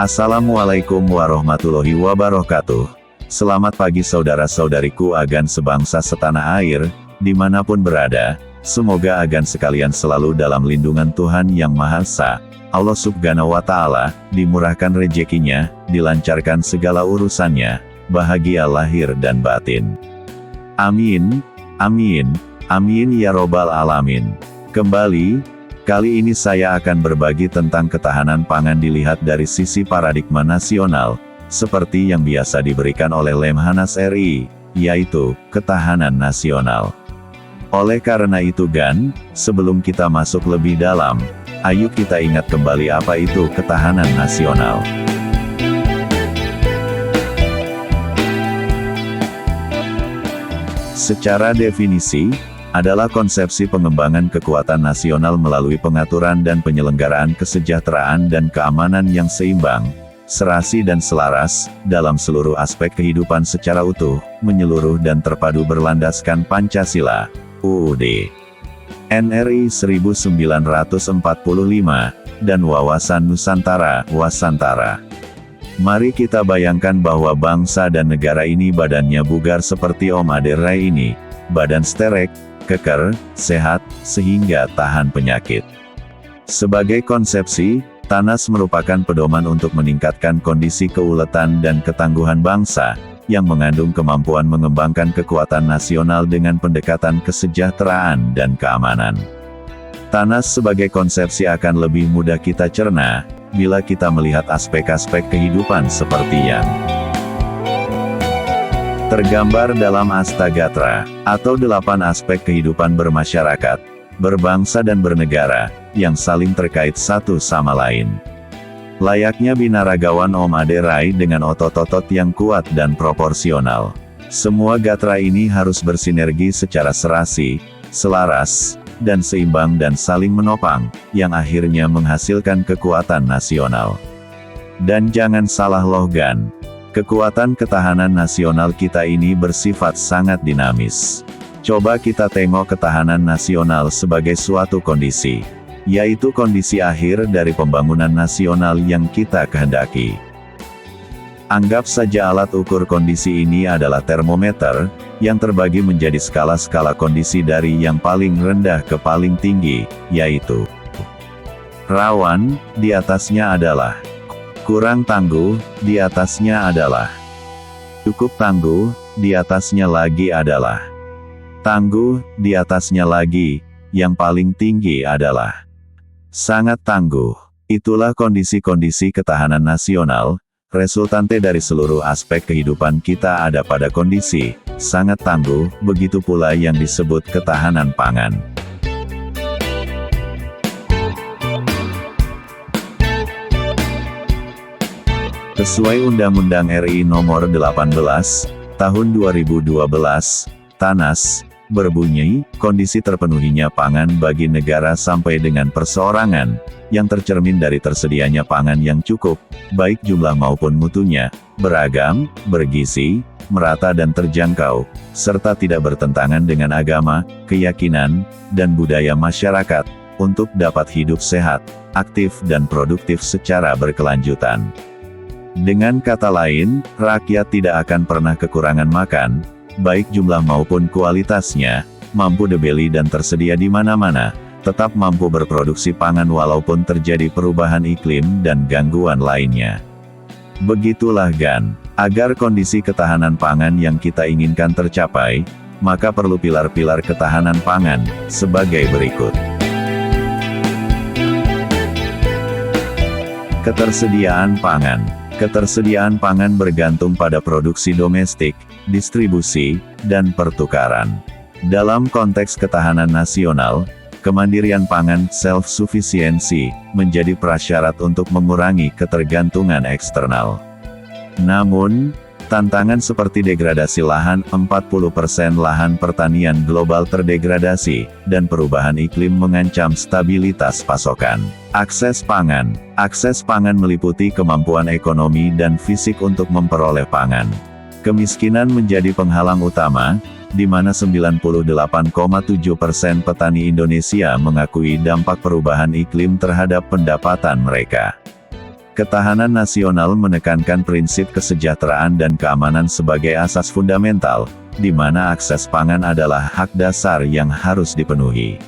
Assalamualaikum warahmatullahi wabarakatuh. Selamat pagi saudara-saudariku agan sebangsa setanah air, dimanapun berada, semoga agan sekalian selalu dalam lindungan Tuhan Yang Maha Esa, Allah Subhanahu wa Ta'ala, dimurahkan rezekinya, dilancarkan segala urusannya, bahagia lahir dan batin. Amin, amin, amin ya robbal alamin. Kali ini saya akan berbagi tentang ketahanan pangan dilihat dari sisi paradigma nasional, seperti yang biasa diberikan oleh Lemhanas RI, yaitu, ketahanan nasional. Oleh karena itu sebelum kita masuk lebih dalam, ayo kita ingat kembali apa itu ketahanan nasional. Secara definisi, adalah konsepsi pengembangan kekuatan nasional melalui pengaturan dan penyelenggaraan kesejahteraan dan keamanan yang seimbang, serasi dan selaras, dalam seluruh aspek kehidupan secara utuh, menyeluruh dan terpadu berlandaskan Pancasila, UUD NRI 1945, dan wawasan Nusantara, Wasantara. Mari kita bayangkan bahwa bangsa dan negara ini badannya bugar seperti Om Ade Rai ini, badan sterek, keker, sehat, sehingga tahan penyakit. Sebagai konsepsi, TANAS merupakan pedoman untuk meningkatkan kondisi keuletan dan ketangguhan bangsa, yang mengandung kemampuan mengembangkan kekuatan nasional dengan pendekatan kesejahteraan dan keamanan. TANAS sebagai konsepsi akan lebih mudah kita cerna, bila kita melihat aspek-aspek kehidupan seperti yang tergambar dalam Astagatra, atau 8 aspek kehidupan bermasyarakat, berbangsa dan bernegara, yang saling terkait satu sama lain. Layaknya binaragawan Om Ade Rai dengan otot-otot yang kuat dan proporsional. Semua gatra ini harus bersinergi secara serasi, selaras, dan seimbang dan saling menopang, yang akhirnya menghasilkan kekuatan nasional. Dan jangan salah loh kekuatan ketahanan nasional kita ini bersifat sangat dinamis. Coba kita tengok ketahanan nasional sebagai suatu kondisi, yaitu kondisi akhir dari pembangunan nasional yang kita kehendaki. Anggap saja alat ukur kondisi ini adalah termometer, yang terbagi menjadi skala-skala kondisi dari yang paling rendah ke paling tinggi, yaitu rawan, di atasnya adalah kurang tangguh, di atasnya adalah cukup tangguh, di atasnya lagi adalah tangguh, di atasnya lagi, yang paling tinggi adalah sangat tangguh. Itulah kondisi-kondisi ketahanan nasional, resultante dari seluruh aspek kehidupan kita ada pada kondisi sangat tangguh, begitu pula yang disebut ketahanan pangan. Sesuai Undang-Undang RI Nomor 18, Tahun 2012, TANAS, berbunyi, kondisi terpenuhinya pangan bagi negara sampai dengan perseorangan, yang tercermin dari tersedianya pangan yang cukup, baik jumlah maupun mutunya, beragam, bergizi, merata dan terjangkau, serta tidak bertentangan dengan agama, keyakinan, dan budaya masyarakat, untuk dapat hidup sehat, aktif dan produktif secara berkelanjutan. Dengan kata lain, rakyat tidak akan pernah kekurangan makan, baik jumlah maupun kualitasnya, mampu dibeli dan tersedia di mana-mana, tetap mampu berproduksi pangan walaupun terjadi perubahan iklim dan gangguan lainnya. Begitulah agar kondisi ketahanan pangan yang kita inginkan tercapai, maka perlu pilar-pilar ketahanan pangan, sebagai berikut. Ketersediaan pangan. Ketersediaan pangan bergantung pada produksi domestik, distribusi, dan pertukaran. Dalam konteks ketahanan nasional, kemandirian pangan, self-sufficiency, menjadi prasyarat untuk mengurangi ketergantungan eksternal. Namun, tantangan seperti degradasi lahan, 40% lahan pertanian global terdegradasi, dan perubahan iklim mengancam stabilitas pasokan. Akses pangan. Akses pangan meliputi kemampuan ekonomi dan fisik untuk memperoleh pangan. Kemiskinan menjadi penghalang utama, di mana 98,7% petani Indonesia mengakui dampak perubahan iklim terhadap pendapatan mereka. Ketahanan nasional menekankan prinsip kesejahteraan dan keamanan sebagai asas fundamental, di mana akses pangan adalah hak dasar yang harus dipenuhi.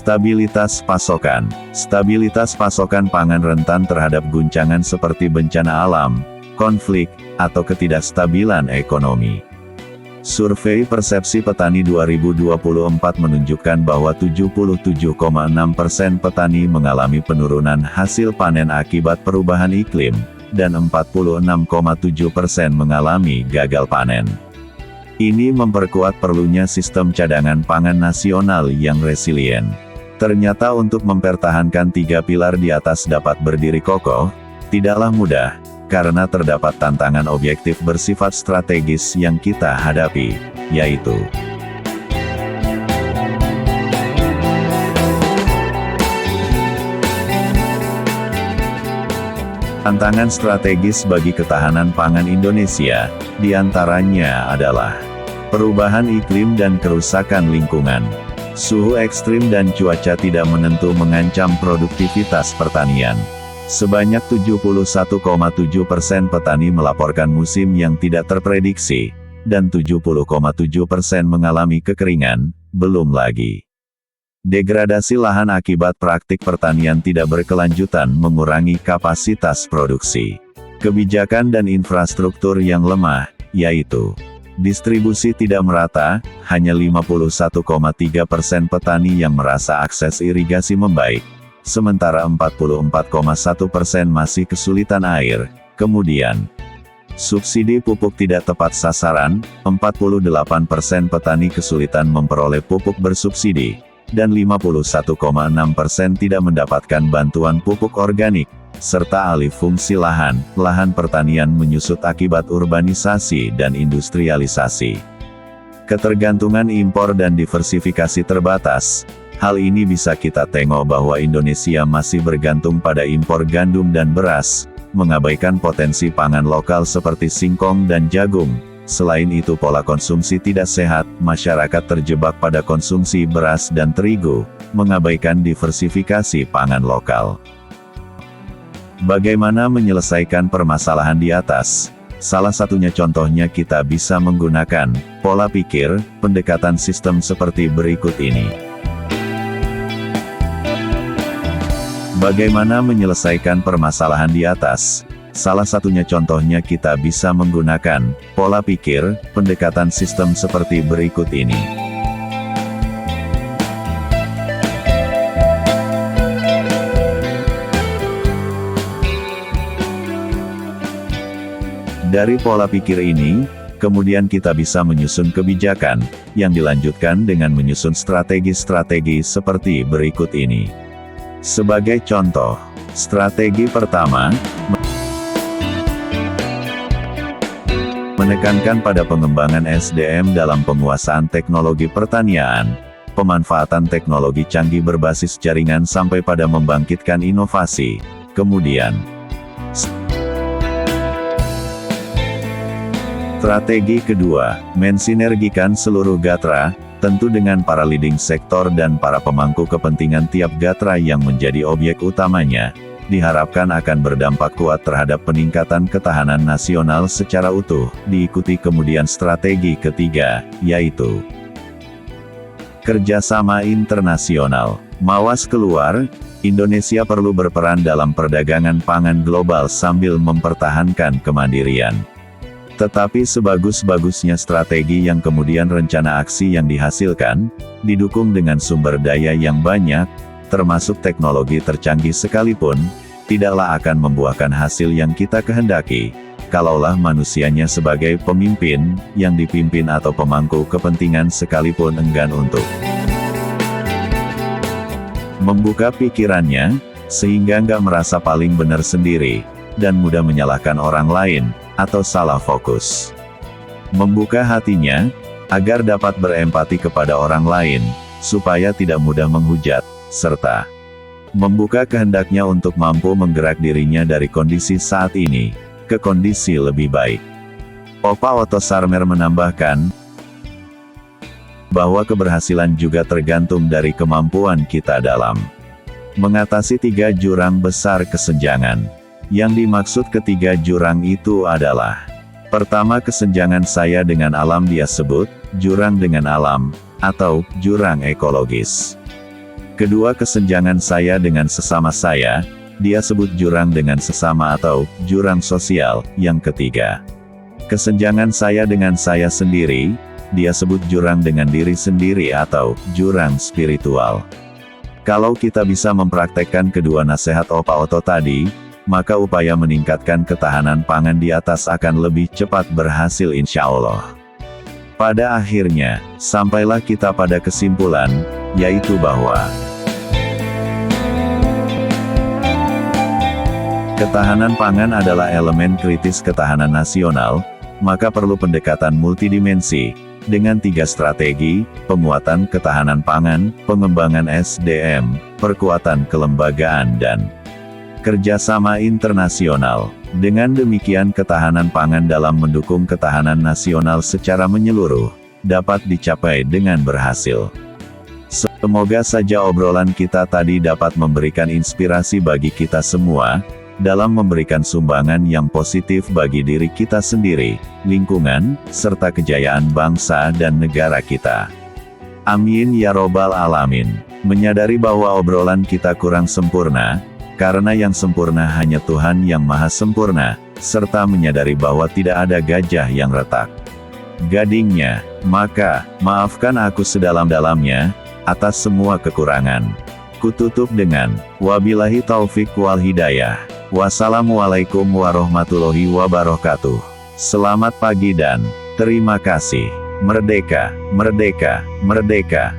Stabilitas pasokan. Stabilitas pasokan pangan rentan terhadap guncangan seperti bencana alam, konflik, atau ketidakstabilan ekonomi. Survei Persepsi Petani 2024 menunjukkan bahwa 77,6% petani mengalami penurunan hasil panen akibat perubahan iklim, dan 46,7% mengalami gagal panen. Ini memperkuat perlunya sistem cadangan pangan nasional yang resilien. Ternyata untuk mempertahankan 3 pilar di atas dapat berdiri kokoh, tidaklah mudah, karena terdapat tantangan objektif bersifat strategis yang kita hadapi, yaitu tantangan strategis bagi ketahanan pangan Indonesia, diantaranya adalah perubahan iklim dan kerusakan lingkungan. Suhu ekstrim dan cuaca tidak menentu mengancam produktivitas pertanian. Sebanyak 71,7% petani melaporkan musim yang tidak terprediksi, dan 70,7% mengalami kekeringan, belum lagi degradasi lahan akibat praktik pertanian tidak berkelanjutan mengurangi kapasitas produksi. Kebijakan dan infrastruktur yang lemah, yaitu distribusi tidak merata, hanya 51,3% petani yang merasa akses irigasi membaik, sementara 44,1% masih kesulitan air. Kemudian, subsidi pupuk tidak tepat sasaran, 48% petani kesulitan memperoleh pupuk bersubsidi, dan 51,6% tidak mendapatkan bantuan pupuk organik, serta alih fungsi lahan, lahan pertanian menyusut akibat urbanisasi dan industrialisasi. Ketergantungan impor dan diversifikasi terbatas. Hal ini bisa kita tengok bahwa Indonesia masih bergantung pada impor gandum dan beras, mengabaikan potensi pangan lokal seperti singkong dan jagung. Selain itu pola konsumsi tidak sehat, masyarakat terjebak pada konsumsi beras dan terigu, mengabaikan diversifikasi pangan lokal. Bagaimana menyelesaikan permasalahan di atas? Salah satunya contohnya kita bisa menggunakan pola pikir, pendekatan sistem seperti berikut ini. Bagaimana menyelesaikan permasalahan di atas? Salah satunya contohnya kita bisa menggunakan pola pikir, pendekatan sistem seperti berikut ini. Dari pola pikir ini, kemudian kita bisa menyusun kebijakan, yang dilanjutkan dengan menyusun strategi-strategi seperti berikut ini. Sebagai contoh, strategi pertama, menekankan pada pengembangan SDM dalam penguasaan teknologi pertanian, pemanfaatan teknologi canggih berbasis jaringan sampai pada membangkitkan inovasi. Kemudian, strategi kedua, mensinergikan seluruh gatra, tentu dengan para leading sektor dan para pemangku kepentingan tiap gatra yang menjadi objek utamanya, diharapkan akan berdampak kuat terhadap peningkatan ketahanan nasional secara utuh. Diikuti kemudian strategi ketiga, yaitu kerjasama internasional. Mawas keluar, Indonesia perlu berperan dalam perdagangan pangan global sambil mempertahankan kemandirian. Tetapi sebagus-bagusnya strategi yang kemudian rencana aksi yang dihasilkan, didukung dengan sumber daya yang banyak, termasuk teknologi tercanggih sekalipun, tidaklah akan membuahkan hasil yang kita kehendaki, kalaulah manusianya sebagai pemimpin, yang dipimpin atau pemangku kepentingan sekalipun enggan untuk membuka pikirannya, sehingga nggak merasa paling benar sendiri, dan mudah menyalahkan orang lain, atau salah fokus. Membuka hatinya, agar dapat berempati kepada orang lain, supaya tidak mudah menghujat, serta membuka kehendaknya untuk mampu menggerak dirinya dari kondisi saat ini, ke kondisi lebih baik. Opa Otto Sarmer menambahkan, bahwa keberhasilan juga tergantung dari kemampuan kita dalam Mengatasi 3 jurang besar kesenjangan. Yang dimaksud ketiga jurang itu adalah: pertama, kesenjangan saya dengan alam dia sebut jurang dengan alam, atau jurang ekologis. Kedua, kesenjangan saya dengan sesama saya, dia sebut jurang dengan sesama atau jurang sosial. Yang ketiga, kesenjangan saya dengan saya sendiri, dia sebut jurang dengan diri sendiri atau jurang spiritual. Kalau kita bisa mempraktekkan kedua nasihat Opa Oto tadi, maka upaya meningkatkan ketahanan pangan di atas akan lebih cepat berhasil insya Allah. Pada akhirnya, sampailah kita pada kesimpulan, yaitu bahwa ketahanan pangan adalah elemen kritis ketahanan nasional, maka perlu pendekatan multidimensi, dengan 3 strategi: penguatan ketahanan pangan, pengembangan SDM, perkuatan kelembagaan dan kerjasama internasional. Dengan demikian ketahanan pangan dalam mendukung ketahanan nasional secara menyeluruh, dapat dicapai dengan berhasil. Semoga saja obrolan kita tadi dapat memberikan inspirasi bagi kita semua, dalam memberikan sumbangan yang positif bagi diri kita sendiri, lingkungan, serta kejayaan bangsa dan negara kita. Amin ya robbal alamin. Menyadari bahwa obrolan kita kurang sempurna, karena yang sempurna hanya Tuhan yang Maha Sempurna, serta menyadari bahwa tidak ada gajah yang retak gadingnya, maka, maafkan aku sedalam-dalamnya, atas semua kekurangan. Kututup dengan, wabillahi taufik wal hidayah. Wassalamualaikum warahmatullahi wabarakatuh. Selamat pagi dan terima kasih. Merdeka, merdeka, merdeka.